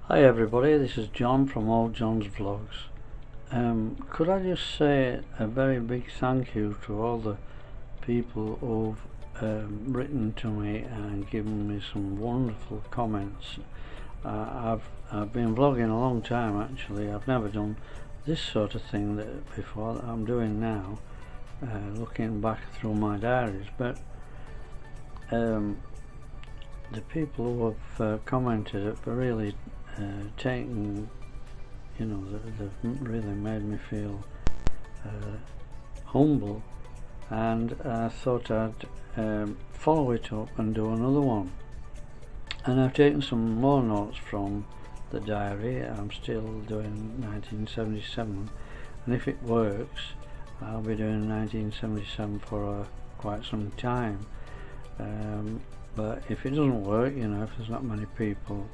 Hi everybody, this is John from Old John's Vlogs. Could I just say a very big thank you to all the people who've written to me and given me some wonderful comments. I've been vlogging a long time actually. I've never done this sort of thing before that I'm doing now, looking back through my diaries, but the people who have commented have really taken, they've really made me feel humble, and I thought I'd follow it up and do another one. And I've taken some more notes from the diary. I'm still doing 1977, and if it works I'll be doing 1977 for quite some time. But if it doesn't work, if there's not many people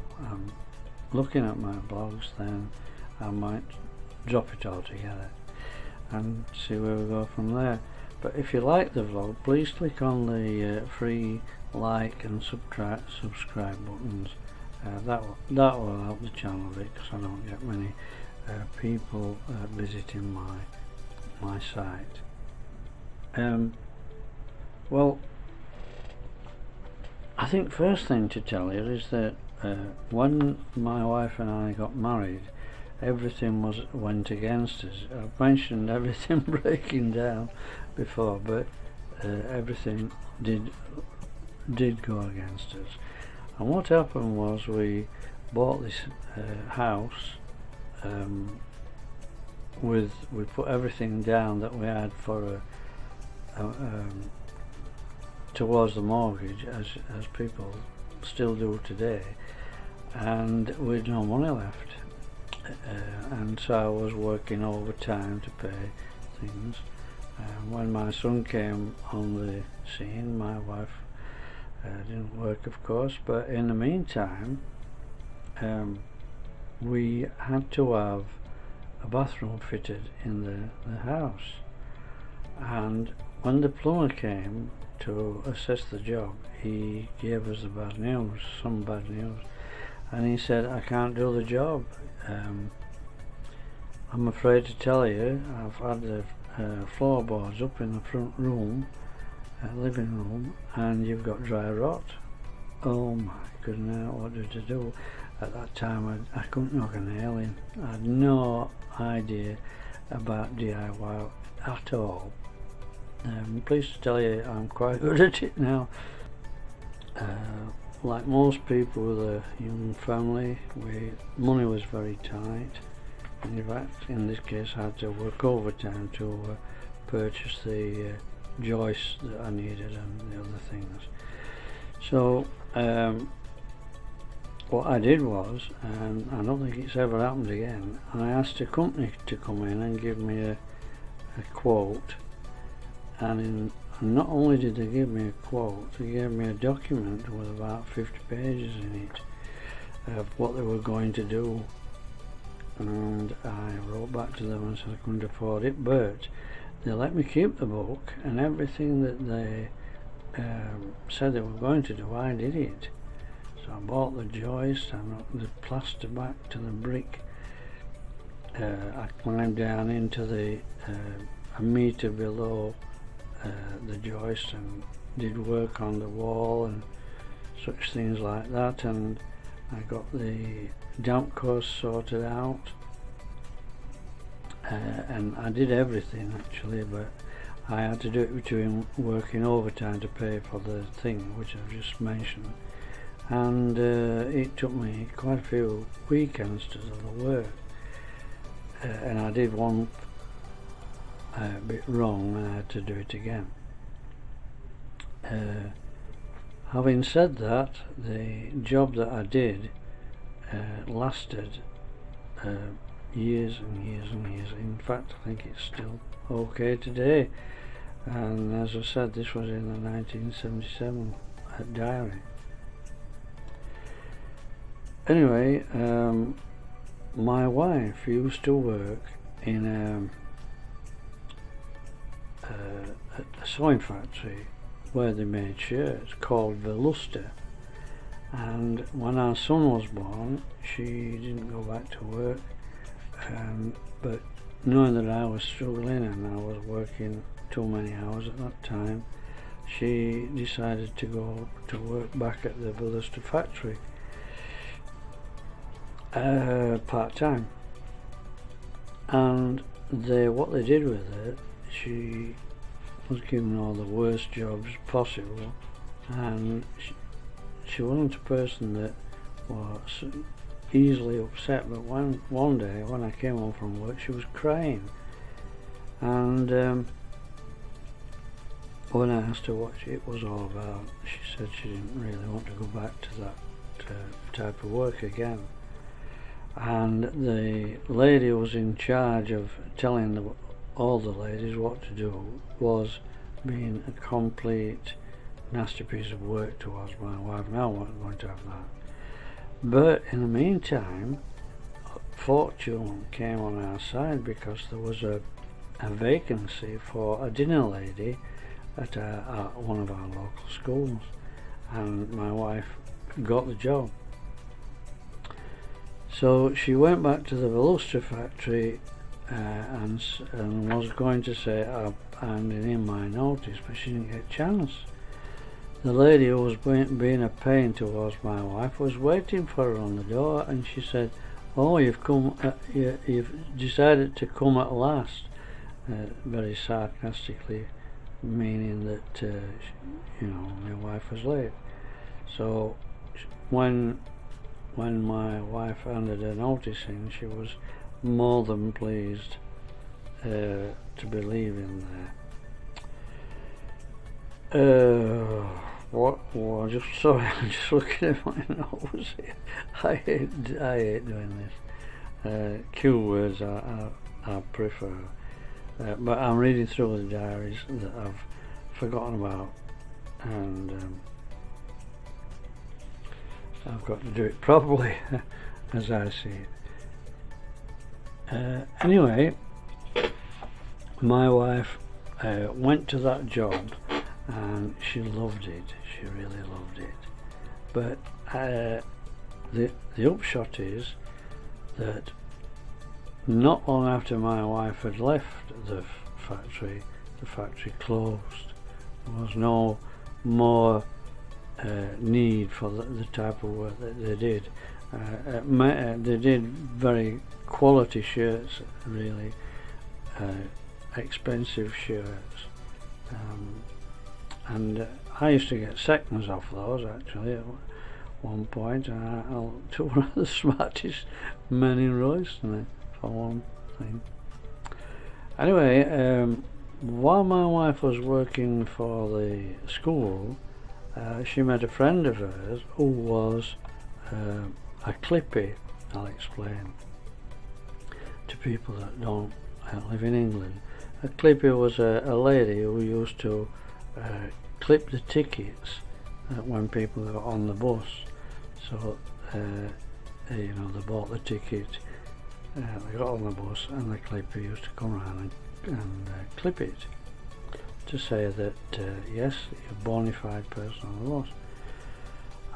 looking at my blogs, then I might drop it altogether and see where we go from there. But if you like the vlog, please click on the free like and subscribe buttons. That will help the channel a bit, because I don't get many people visiting my site. Well, I think first thing to tell you is that when my wife and I got married, everything went against us. I've mentioned everything breaking down before, but everything did go against us. And what happened was, we bought this house. We put everything down that we had for towards the mortgage, as people still do today, and we'd no money left, and so I was working overtime to pay things. When my son came on the scene, my wife didn't work, of course, but in the meantime we had to have a bathroom fitted in the house. And when the plumber came to assess the job, he gave us some bad news, and he said, "I can't do the job. I'm afraid to tell you, I've had the floorboards up in the front room, living room, and you've got dry rot." Oh my goodness, what did I do? At that time I couldn't knock a nail in. I had no idea about DIY at all. I'm pleased to tell you I'm quite good at it now. Like most people with a young family, money was very tight. In fact, in this case, I had to work overtime to purchase the joists that I needed and the other things. So what I did was, and I don't think it's ever happened again, I asked a company to come in and give me a quote. And not only did they give me a quote, they gave me a document with about 50 pages in it of what they were going to do. And I wrote back to them and said I couldn't afford it, but they let me keep the book, and everything that they said they were going to do, I did it. So I bought the joist, I knocked the plaster back to the brick, I climbed down into a metre below the joist and did work on the wall and such things like that, and I got the damp course sorted out, and I did everything actually, but I had to do it between working overtime to pay for the thing which I've just mentioned, and it took me quite a few weekends to do the work, and I did one bit wrong and I had to do it again. Having said that, the job that I did lasted years and years and years. In fact, I think it's still okay today, and as I said, this was in the 1977 diary. Anyway, my wife used to work in a sewing factory where they made shirts called Velusta, And when our son was born, she didn't go back to work, but knowing that I was struggling and I was working too many hours at that time, she decided to go to work back at the Villister factory part-time. And what they did with it, she was given all the worst jobs possible, and she wasn't a person that was easily upset, but one day when I came home from work, she was crying, and when I asked her what it was all about, she said she didn't really want to go back to that type of work again. And the lady who was in charge of telling all the ladies what to do was being a complete nasty piece of work towards my wife. Now I wasn't going to have that. But in the meantime, fortune came on our side, because there was a vacancy for a dinner lady at one of our local schools, and my wife got the job. So she went back to the Villister factory and was going to say I'm handing in my notice, but she didn't get a chance. The lady who was being a pain towards my wife was waiting for her on the door, and she said, "Oh, you've come. You've decided to come at last," very sarcastically, meaning that my wife was late. So when my wife handed her notice in, she was more than pleased to be leaving there. I'm just looking at my notes here. I hate doing this. Cue words I prefer. But I'm reading through the diaries that I've forgotten about, and I've got to do it properly as I see it. Anyway, my wife went to that job, and she loved it. She really loved it. But the upshot is that not long after my wife had left the factory closed. There was no more need for the type of work that they did. They did very quality shirts, really expensive shirts, and I used to get seconds off those actually at one point, and I took one of the smartest men in Royston for one thing. Anyway, while my wife was working for the school, she met a friend of hers who was a clippy. I'll explain to people that don't live in England. A clippy was a lady who used to clip the tickets when people got on the bus. So they bought the ticket, they got on the bus, and the clipper used to come around and clip it to say that yes, you're a bona fide person on the bus.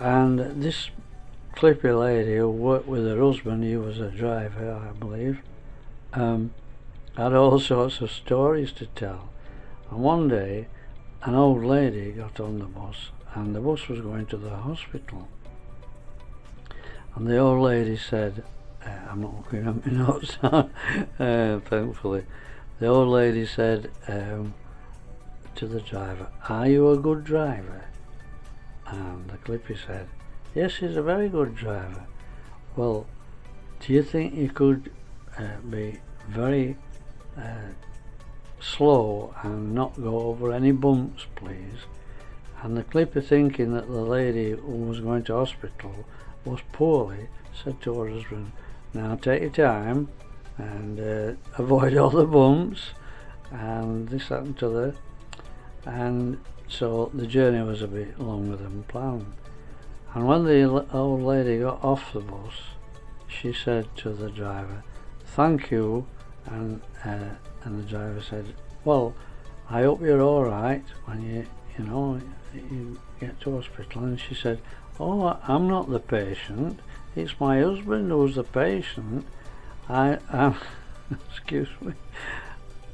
And this clippy lady who worked with her husband, he was a driver, I believe, had all sorts of stories to tell. And one day an old lady got on the bus, and the bus was going to the hospital, and the old lady said, I'm not looking at my notes now, thankfully. The old lady said to the driver, "Are you a good driver?" And the clippy said, "Yes, he's a very good driver." "Well, do you think you could be very slow and not go over any bumps, please?" And the clipper, thinking that the lady who was going to hospital was poorly, said to her husband, "Now take your time and avoid all the bumps." And this happened to her, and so the journey was a bit longer than planned. And when the old lady got off the bus, she said to the driver, "Thank you," and the driver said, "Well, I hope you're all right when you get to hospital." And she said, Oh, I'm not the patient. It's my husband who's the patient. I'm excuse me.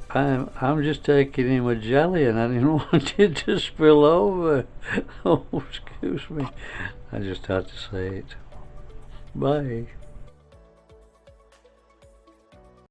I'm just taking him a jelly and I didn't want it to spill over. Oh, excuse me. I just had to say it. Bye.